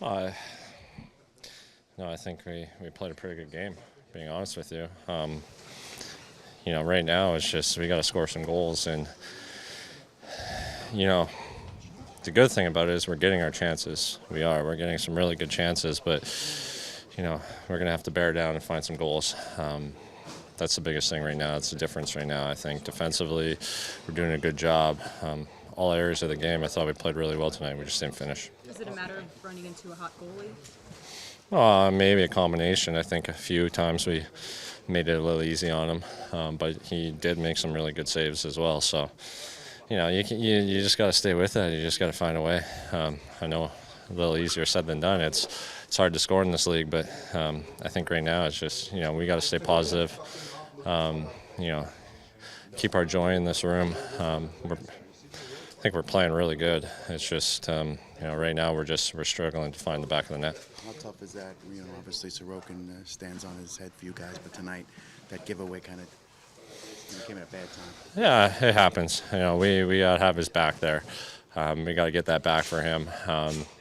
Uh, no, I think we played a pretty good game, being honest with you. Right now it's just we got to score some goals. And, you know, the good thing about it is we're getting our chances. We're getting some really good chances, but, we're going to have to bear down and find some goals. That's the biggest thing right now. It's the difference right now. I think defensively, we're doing a good job. All areas of the game, I thought we played really well tonight. We just didn't finish. Is it a matter of running into a hot goalie? Maybe a combination. I think a few times we made it a little easy on him, but he did make some really good saves as well. So, you just got to stay with it. You just got to find a way. I know a little easier said than done. It's hard to score in this league, but I think right now it's just we got to stay positive. Keep our joy in this room. I think we're playing really good. It's just right now we're struggling to find the back of the net. How tough is that? Obviously Sorokin stands on his head for you guys, but tonight that giveaway kind of came at a bad time. Yeah, it happens. We got to have his back there. We got to get that back for him.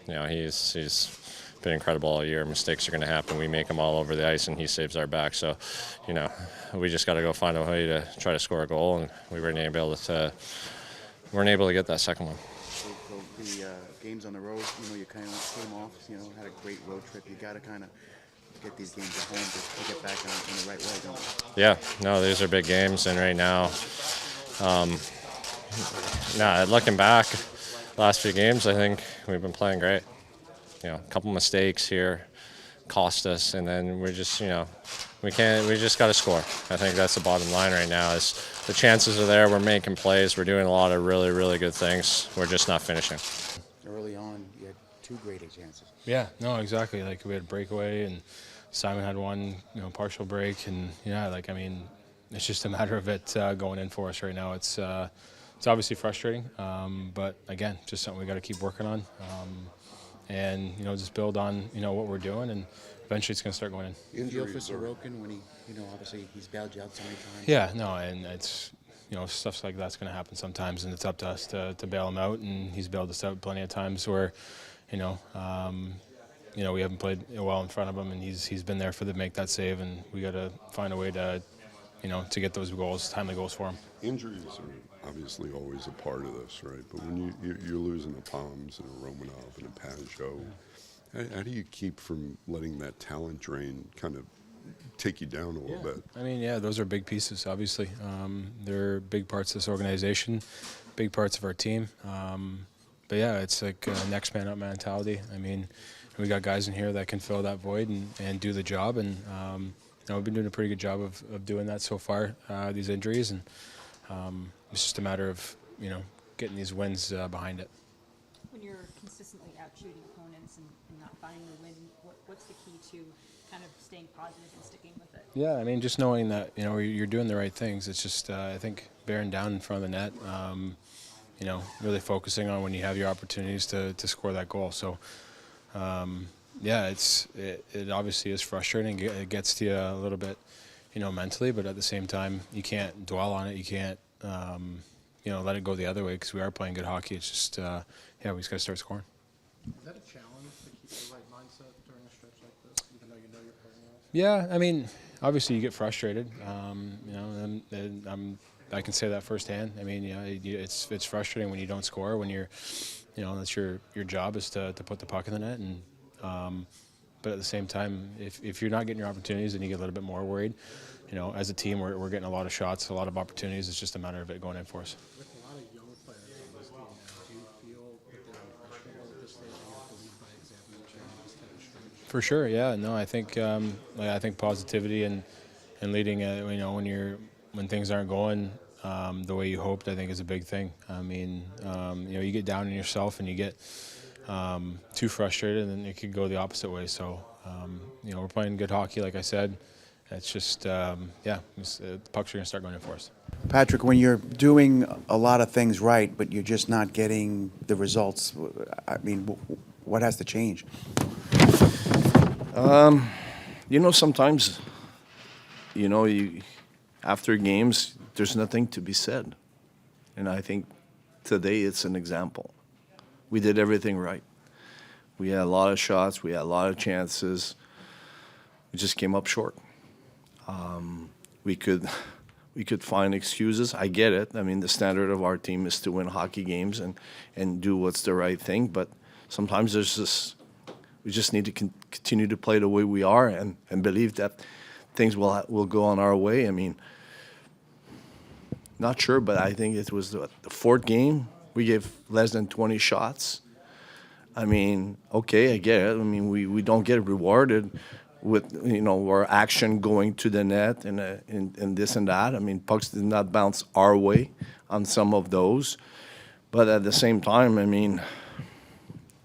He's been incredible all year. Mistakes are going to happen. We make them all over the ice, and he saves our back. So, we just got to go find a way to try to score a goal, and we weren't able to get that second one. So the games on the road, you kind of came off, had a great road trip. You got to kind of get these games at home to get back on the right way, don't you? Yeah, no, these are big games, and right now, looking back, last few games, I think we've been playing great. A couple mistakes here cost us, and then we just got to score. I think that's the bottom line right now. Is the chances are there. We're making plays. We're doing a lot of really, really good things. We're just not finishing. Early on, you had two great chances. Yeah, no, exactly. Like we had a breakaway, and Simon had one, partial break, and it's just a matter of it going in for us right now. It's obviously frustrating, but again, just something we got to keep working on, and just build on what we're doing, and eventually it's going to start going in. You feel for Sorokin when he, obviously he's bailed you out so many times. Yeah, no, and it's stuff like that's going to happen sometimes, and it's up to us to bail him out, and he's bailed us out plenty of times where, we haven't played well in front of him, and he's been there to make that save, and we got to find a way to, to get those goals, timely goals for him. Injuries are obviously always a part of this, right? But when you're losing a Palms and a Romanov and a Pajot, how do you keep from letting that talent drain kind of take you down a little bit? Those are big pieces, obviously. They're big parts of this organization, big parts of our team. But yeah, it's like a next man up mentality. We got guys in here that can fill that void and do the job, and we've been doing a pretty good job of doing that so far, these injuries, and it's just a matter of getting these wins behind it. When you're consistently out-shooting opponents and not finding the win, what's the key to kind of staying positive and sticking with it? Yeah, just knowing that you're doing the right things. It's just I think bearing down in front of the net. Really focusing on when you have your opportunities to score that goal. So, it obviously is frustrating. It gets to you a little bit, mentally, but at the same time, you can't dwell on it. You can't, let it go the other way because we are playing good hockey. It's just, we just got to start scoring. Is that a challenge to keep the right mindset during a stretch like this, even though you're playing well? Yeah, obviously you get frustrated, and I can say that firsthand. It's frustrating when you don't score, when you're, that's your job is to put the puck in the net, and but at the same time, if you're not getting your opportunities, then you get a little bit more worried. As a team, we're getting a lot of shots, a lot of opportunities. It's just a matter of it going in for us. With a lot of young players on this team, do you feel that they're impressionable at this stage? You have to lead by example and change this kind of stretch? For sure, yeah. No, I think positivity and leading. When things aren't going the way you hoped, I think is a big thing. You get down on yourself and you get too frustrated, and then it could go the opposite way. So, we're playing good hockey, like I said. It's just, the pucks are going to start going in for us. Patrick, when you're doing a lot of things right, but you're just not getting the results, what has to change? Sometimes, after games, there's nothing to be said. And I think today it's an example. We did everything right. We had a lot of shots. We had a lot of chances. We just came up short. We could find excuses. I get it. I mean, the standard of our team is to win hockey games and do what's the right thing. But sometimes we just need to continue to play the way we are and believe that things will go on our way. I mean, not sure, but I think it was the fourth game. We gave less than 20 shots. I mean, okay, I get it. I mean, we don't get rewarded with, our action going to the net and this and that. I mean, pucks did not bounce our way on some of those. But at the same time, I mean,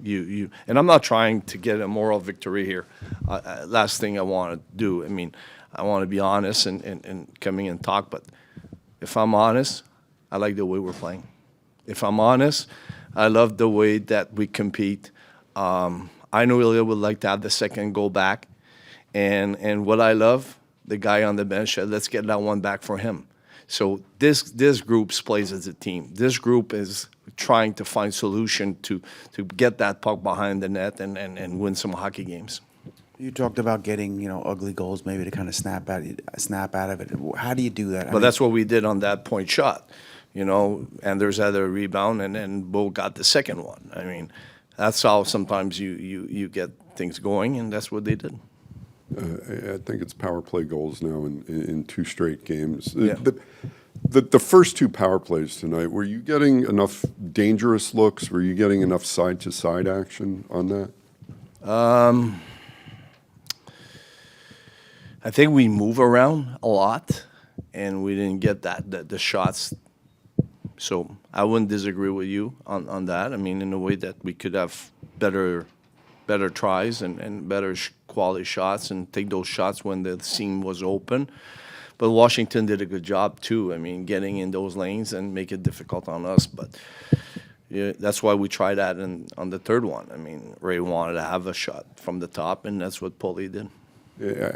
and I'm not trying to get a moral victory here. Last thing I want to do, I mean, I want to be honest and come in and talk. But if I'm honest, I like the way we're playing. If I'm honest, I love the way that we compete. I know Ilya would like to have the second goal back. And what I love, the guy on the bench said, let's get that one back for him. So this group plays as a team. This group is trying to find solution to get that puck behind the net and win some hockey games. You talked about getting, ugly goals, maybe to kind of snap out of it. How do you do that? But that's what we did on that point shot, Anders had a rebound, and then Bo got the second one. I mean, that's how sometimes you get things going, and that's what they did. I think it's power play goals now in 2 straight games. Yeah. The first 2 power plays tonight, were you getting enough dangerous looks? Were you getting enough side-to-side action on that? I think we move around a lot, and we didn't get the shots. So I wouldn't disagree with you on that. I mean, in a way that we could have better tries and better quality shots and take those shots when the seam was open. But Washington did a good job too. I mean, getting in those lanes and make it difficult on us. But yeah, that's why we tried that on the third one. I mean, Ray wanted to have a shot from the top, and that's what Pulock did.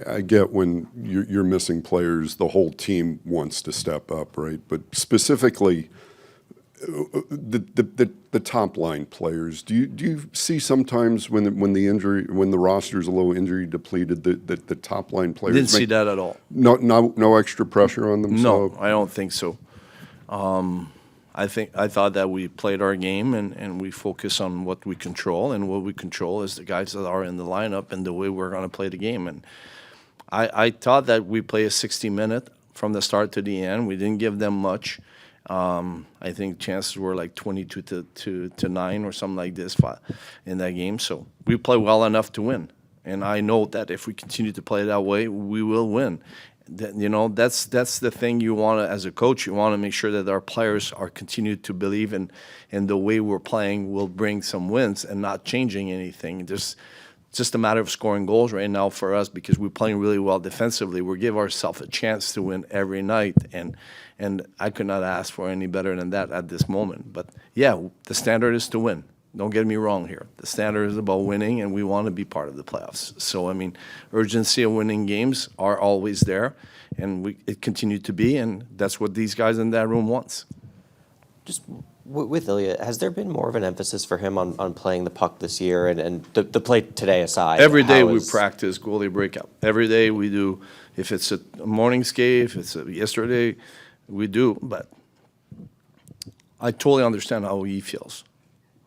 I get when you're missing players, the whole team wants to step up, right? But specifically, the top line players. Do you see sometimes when the roster's a little injury depleted, the top line players Didn't see that at all. No extra pressure on them. No, I don't think so. I thought that we played our game and we focus on what we control, and what we control is the guys that are in the lineup and the way we're going to play the game. And I thought that we play a 60-minute from the start to the end. We didn't give them much. I think chances were like 22 to 9 or something like this in that game. So we play well enough to win. And I know that if we continue to play that way, we will win. That's the thing you want to, as a coach, you want to make sure that our players are continued to believe in the way we're playing will bring some wins and not changing anything. It's just a matter of scoring goals right now for us because we're playing really well defensively. We give ourselves a chance to win every night, and I could not ask for any better than that at this moment. But yeah, the standard is to win. Don't get me wrong here. The standard is about winning, and we want to be part of the playoffs. So, I mean, urgency of winning games are always there, and it continued to be, and that's what these guys in that room wants. Just with Ilya, has there been more of an emphasis for him on playing the puck this year and the play today aside? Every day we practice goalie breakout. Every day we do. If it's a morning skate, if it's yesterday, we do. But I totally understand how he feels.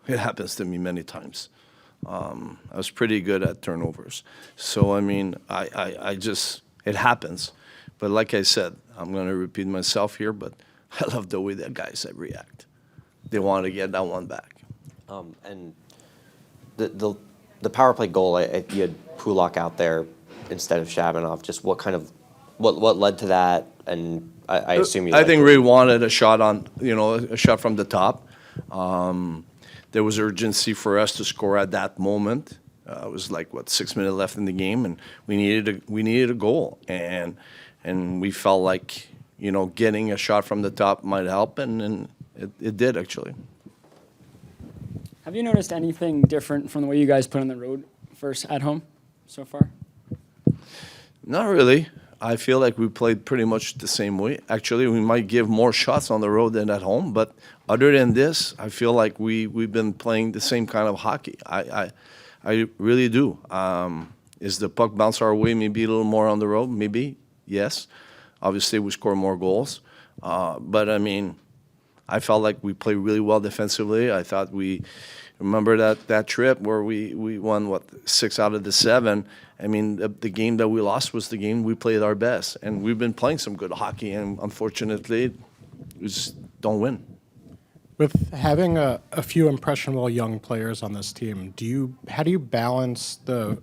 It happens to me many times. I was pretty good at turnovers. So, I mean, I just, it happens. But like I said, I'm going to repeat myself here, but I love the way that guys react. They want to get that one back. And the power play goal, you had Pulock out there instead of Shabanov. Just what led to that? And I assume I think Ray wanted a shot a shot from the top. There was urgency for us to score at that moment. It was like 6 minutes left in the game, and we needed a goal, and we felt like getting a shot from the top might help, and it did actually. Have you noticed anything different from the way you guys put on the road versus at home so far? Not really. I feel like we played pretty much the same way. Actually, we might give more shots on the road than at home, but other than this, I feel like we've been playing the same kind of hockey. I I really do. Is the puck bounce our way maybe a little more on the road? Maybe, yes. Obviously, we score more goals. But, I mean, I felt like we played really well defensively. I thought remember that trip where we won, 6 out of the 7? I mean, the game that we lost was the game we played our best. And we've been playing some good hockey, and unfortunately, we just don't win. With having a few impressionable young players on this team, how do you balance the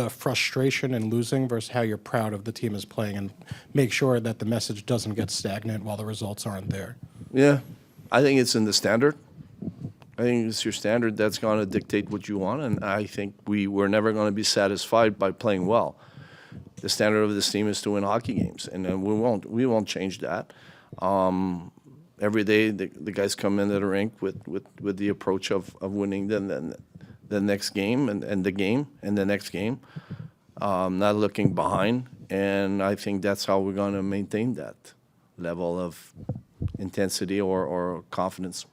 frustration in losing versus how you're proud of the team is playing and make sure that the message doesn't get stagnant while the results aren't there? Yeah, I think it's in the standard. I think it's your standard that's going to dictate what you want, and I think we're never going to be satisfied by playing well. The standard of this team is to win hockey games, and we won't change that. Every day, the guys come into the rink with the approach of winning the next game and the game and the next game, not looking behind. And I think that's how we're going to maintain that level of intensity or confidence.